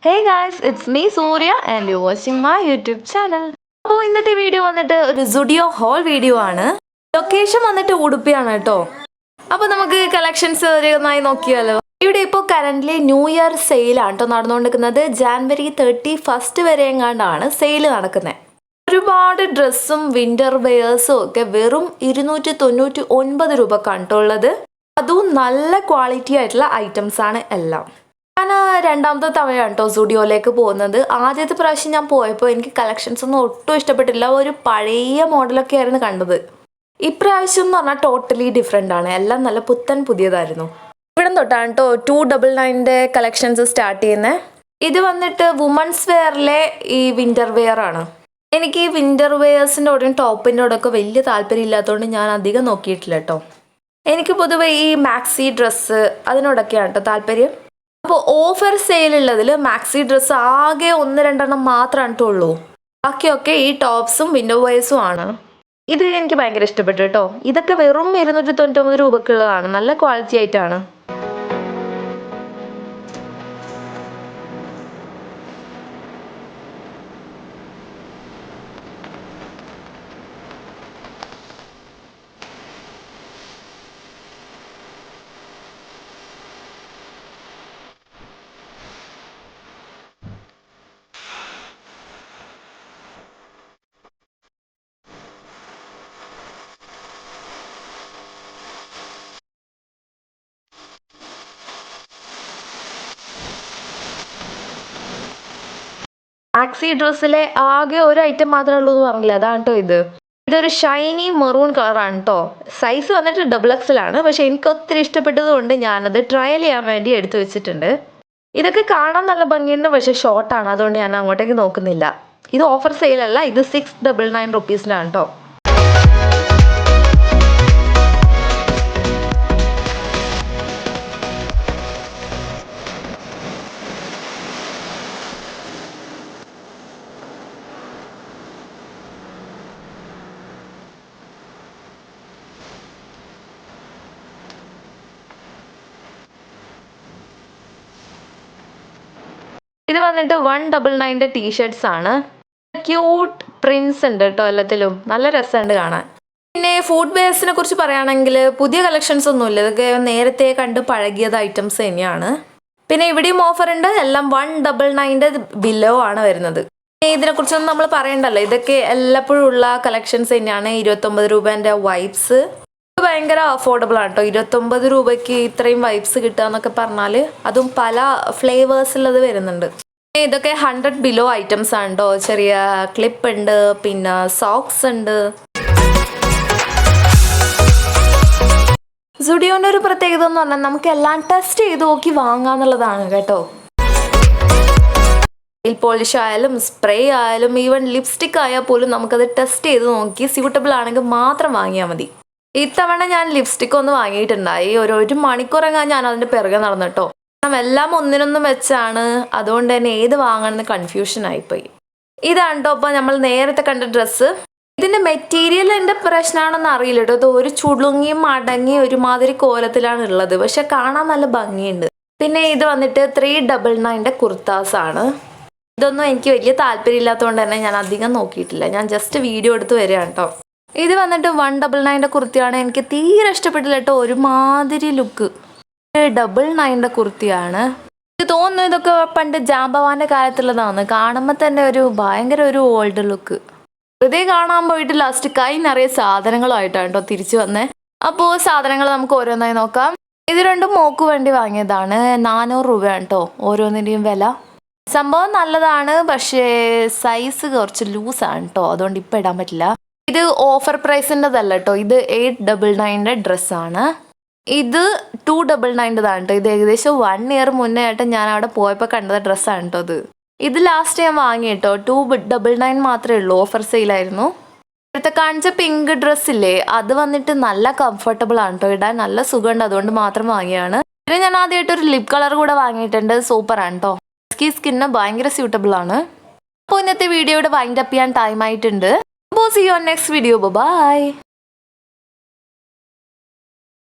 Hey guys, it's me Surya and you're watching my YouTube channel. അപ്പോൾ ഇന്നത്തെ video വന്നിട്ട് ഒരു സുഡിയോ ഹോൾ വീഡിയോ ആണ്. ലൊക്കേഷൻ വന്നിട്ട് ഉടുപ്പിയാണ് കേട്ടോ. അപ്പോൾ നമുക്ക് കളക്ഷൻസ് നന്നായി നോക്കിയാലോ. ഇവിടെ ഇപ്പോൾ കറന്റ്ലി ന്യൂ ഇയർ സെയിലാണ് കേട്ടോ നടന്നുകൊണ്ടിരിക്കുന്നത്. ജാനുവരി 31 വരെ എങ്ങാണ്ടാണ് സെയിൽ നടക്കുന്നത്. ഒരുപാട് ഡ്രസ്സും വിന്റർ വെയേഴ്സും ഒക്കെ വെറും 299 രൂപക്കാണ് കേട്ടോ ഉള്ളത്. അതും നല്ല ക്വാളിറ്റി ആയിട്ടുള്ള ഐറ്റംസ് ആണ് എല്ലാം. ഞാൻ രണ്ടാമത്തെ തവണയാണ് കേട്ടോ സ്റ്റുഡിയോയിലേക്ക് പോകുന്നത്. ആദ്യത്തെ പ്രാവശ്യം ഞാൻ പോയപ്പോൾ എനിക്ക് കളക്ഷൻസ് ഒന്നും ഒട്ടും ഇഷ്ടപ്പെട്ടില്ല. ഒരു പഴയ മോഡലൊക്കെ ആയിരുന്നു കണ്ടത്. ഇപ്രാവശ്യം എന്ന് പറഞ്ഞാൽ ടോട്ടലി ഡിഫറെൻ്റ് ആണ്. എല്ലാം നല്ല പുത്തൻ പുതിയതായിരുന്നു. ഇവിടെ തൊട്ടാണ് കേട്ടോ 299 കളക്ഷൻസ് സ്റ്റാർട്ട് ചെയ്യുന്നത്. ഇത് വന്നിട്ട് വുമൻസ് വെയറിലെ ഈ വിൻ്റർ വെയർ ആണ്. എനിക്ക് ഈ വിൻ്റർ വെയേഴ്സിൻ്റെ കൂടെയും ടോപ്പിൻ്റെ കൂടെ ഒക്കെ വലിയ താല്പര്യം ഇല്ലാത്തതുകൊണ്ട് ഞാൻ അധികം നോക്കിയിട്ടില്ല കേട്ടോ. എനിക്ക് പൊതുവെ ഈ മാക്സി ഡ്രസ്സ് അതിനോടൊക്കെയാണ് കേട്ടോ താല്പര്യം. അപ്പോൾ ഓഫർ സെയിലുള്ളതിൽ മാക്സി ഡ്രസ്സ് ആകെ 1-2 മാത്രമാണ് ഉള്ളൂ. ബാക്കിയൊക്കെ ഈ ടോപ്സും വിൻഡോ വെയേഴ്സും ആണ്. ഇത് എനിക്ക് ഭയങ്കര ഇഷ്ടപ്പെട്ടു കേട്ടോ. ഇതൊക്കെ വെറും 299 രൂപക്കുള്ളതാണ്. നല്ല ക്വാളിറ്റി ആയിട്ടാണ്. മാക്സി ഡ്രസ്സിലെ ആകെ ഒരു ഐറ്റം മാത്രമേ ഉള്ളൂ എന്ന് പറഞ്ഞില്ല, അതാണ് കേട്ടോ ഇത്. ഇതൊരു ഷൈനി മെറൂൺ കളറാണ് കേട്ടോ. സൈസ് വന്നിട്ട് XXL ആണ്. പക്ഷെ എനിക്ക് ഒത്തിരി ഇഷ്ടപ്പെട്ടത് കൊണ്ട് ഞാനത് ട്രയൽ ചെയ്യാൻ വേണ്ടി എടുത്തു വെച്ചിട്ടുണ്ട്. ഇതൊക്കെ കാണാൻ നല്ല ഭംഗിയുണ്ട്, പക്ഷെ ഷോർട്ടാണ്, അതുകൊണ്ട് ഞാൻ അങ്ങോട്ടേക്ക് നോക്കുന്നില്ല. ഇത് ഓഫർ സെയിലല്ല, ഇത് 699 റുപ്പീസിനാണ് കേട്ടോ. ഇത് വന്നിട്ട് 199 ടീഷർട്ട്സ് ആണ്. ക്യൂട്ട് പ്രിൻസ് ഉണ്ട് കേട്ടോ എല്ലാത്തിലും. നല്ല രസമുണ്ട് കാണാൻ. പിന്നെ ഫുഡ് വെയർസിനെ കുറിച്ച് പറയുകയാണെങ്കിൽ പുതിയ കളക്ഷൻസ് ഒന്നുമില്ല. ഇതൊക്കെ നേരത്തെ കണ്ട് പഴകിയത് ഐറ്റംസ് തന്നെയാണ്. പിന്നെ ഇവിടെയും ഓഫർ ഉണ്ട്. എല്ലാം 199 ബിലോ ആണ് വരുന്നത്. ഇതിനെക്കുറിച്ചൊന്നും നമ്മൾ പറയണ്ടല്ലോ. ഇതൊക്കെ എല്ലാപ്പോഴും ഉള്ള കളക്ഷൻസ് തന്നെയാണ്. 29 രൂപേൻ്റെ വൈപ്സ് ഭയങ്കര അഫോർഡബിൾ ആണ് കേട്ടോ. 29 രൂപയ്ക്ക് ഇത്രയും വൈപ്സ് കിട്ടുക എന്നൊക്കെ പറഞ്ഞാൽ അതും പല ഫ്ലേവേഴ്സുള്ളത് വരുന്നുണ്ട്. ഇതൊക്കെ 100 ബിലോ ഐറ്റംസ് ആണ് കേട്ടോ. ചെറിയ ക്ലിപ്പ് ഉണ്ട്, പിന്നെ സോക്സ് ഉണ്ട്. സുഡിയോൻ്റെ ഒരു പ്രത്യേകത എന്ന് പറഞ്ഞാൽ നമുക്ക് എല്ലാം ടെസ്റ്റ് ചെയ്ത് നോക്കി വാങ്ങാന്നുള്ളതാണ് കേട്ടോ. നെയിൽ പോളിഷ് ആയാലും സ്പ്രേ ആയാലും ഈവൻ ലിപ്സ്റ്റിക് ആയാൽ പോലും നമുക്കത് ടെസ്റ്റ് ചെയ്ത് നോക്കി സ്യൂട്ടബിൾ ആണെങ്കിൽ മാത്രം വാങ്ങിയാൽ മതി. ഇത്തവണ ഞാൻ ലിപ്സ്റ്റിക് ഒന്ന് വാങ്ങിയിട്ടുണ്ടായി. ഒരു മണിക്കൂറെങ്ങാൻ ഞാൻ അതിൻ്റെ പിറകെ നടന്നു കേട്ടോ. എല്ലാം ഒന്നിനൊന്നും വെച്ചാണ്, അതുകൊണ്ട് തന്നെ ഏത് വാങ്ങണമെന്ന് കൺഫ്യൂഷൻ ആയിപ്പോയി. ഇതാണ് കേട്ടോ അപ്പോൾ നമ്മൾ നേരത്തെ കണ്ട ഡ്രസ്സ്. ഇതിൻ്റെ മെറ്റീരിയൽ എൻ്റെ പ്രശ്നമാണെന്ന് അറിയില്ല കേട്ടോ. ഇത് ഒരു ചുളുങ്ങിയും മടങ്ങി ഒരുമാതിരി കോലത്തിലാണ് ഉള്ളത്, പക്ഷെ കാണാൻ നല്ല ഭംഗിയുണ്ട്. പിന്നെ ഇത് വന്നിട്ട് 399 കുർത്താസ് ആണ്. ഇതൊന്നും എനിക്ക് വലിയ താല്പര്യം ഇല്ലാത്തതുകൊണ്ട് തന്നെ ഞാൻ അധികം നോക്കിയിട്ടില്ല. ഞാൻ ജസ്റ്റ് വീഡിയോ എടുത്ത് വരികയാണ് കേട്ടോ. ഇത് വന്നിട്ട് 199 കുർത്തിയാണ്. എനിക്ക് തീരെ ഇഷ്ടപ്പെട്ടില്ല കേട്ടോ. ഒരുമാതിരി ലുക്ക്. 99 കുർത്തിയാണ്. ഇത് തോന്നുന്നു ഇതൊക്കെ പണ്ട് ജാമ്പവാന്റെ കാലത്തുള്ളതാണ്. കാണുമ്പോൾ തന്നെ ഭയങ്കര ഒരു ഓൾഡ് ലുക്ക്. വെറുതെ കാണാൻ പോയിട്ട് ലാസ്റ്റ് കൈ നിറയെ സാധനങ്ങളുമായിട്ടാണ് കേട്ടോ തിരിച്ചു വന്നേ. അപ്പോൾ സാധനങ്ങൾ നമുക്ക് ഓരോന്നായി നോക്കാം. ഇത് രണ്ടും മോക്ക് വേണ്ടി വാങ്ങിയതാണ്. 400 രൂപയാണ് കേട്ടോ ഓരോന്നിൻ്റെയും വില. സംഭവം നല്ലതാണ്, പക്ഷേ സൈസ് കുറച്ച് ലൂസാണ് കേട്ടോ, അതുകൊണ്ട് ഇപ്പം ഇടാൻ പറ്റില്ല. ഇത് ഓഫർ പ്രൈസിൻ്റെതല്ല കേട്ടോ. ഇത് 899 ഡ്രസ്സാണ്. ഇത് 299 കേട്ടോ. ഇത് ഏകദേശം 1 ഇയർ മുന്നേ ആയിട്ട് ഞാൻ അവിടെ പോയപ്പോൾ കണ്ടത് ഡ്രസ്സാണ് കേട്ടോ. ഇത് ലാസ്റ്റ് ഞാൻ വാങ്ങി കേട്ടോ. 299 മാത്രമേ ഉള്ളൂ. ഓഫർ സെയിലായിരുന്നു. ഇവിടുത്തെ കാണിച്ച പിങ്ക് ഡ്രസ്സില്ലേ, അത് വന്നിട്ട് നല്ല കംഫർട്ടബിൾ ആണ് കേട്ടോ. ഇടാൻ നല്ല സുഖമുണ്ട്, അതുകൊണ്ട് മാത്രം വാങ്ങിയാണ്. പിന്നെ ഞാൻ ആദ്യമായിട്ട് ഒരു ലിപ് കളർ കൂടെ വാങ്ങിയിട്ടുണ്ട്. സൂപ്പറാണ് കേട്ടോ. സ്കിന്നിന് ഭയങ്കര സ്യൂട്ടബിൾ ആണ്. അപ്പോൾ ഇന്നത്തെ വീഡിയോയുടെ വൈൻഡ് അപ്പ് ചെയ്യാൻ ടൈം ആയിട്ടുണ്ട്. See you on next video. Bye bye.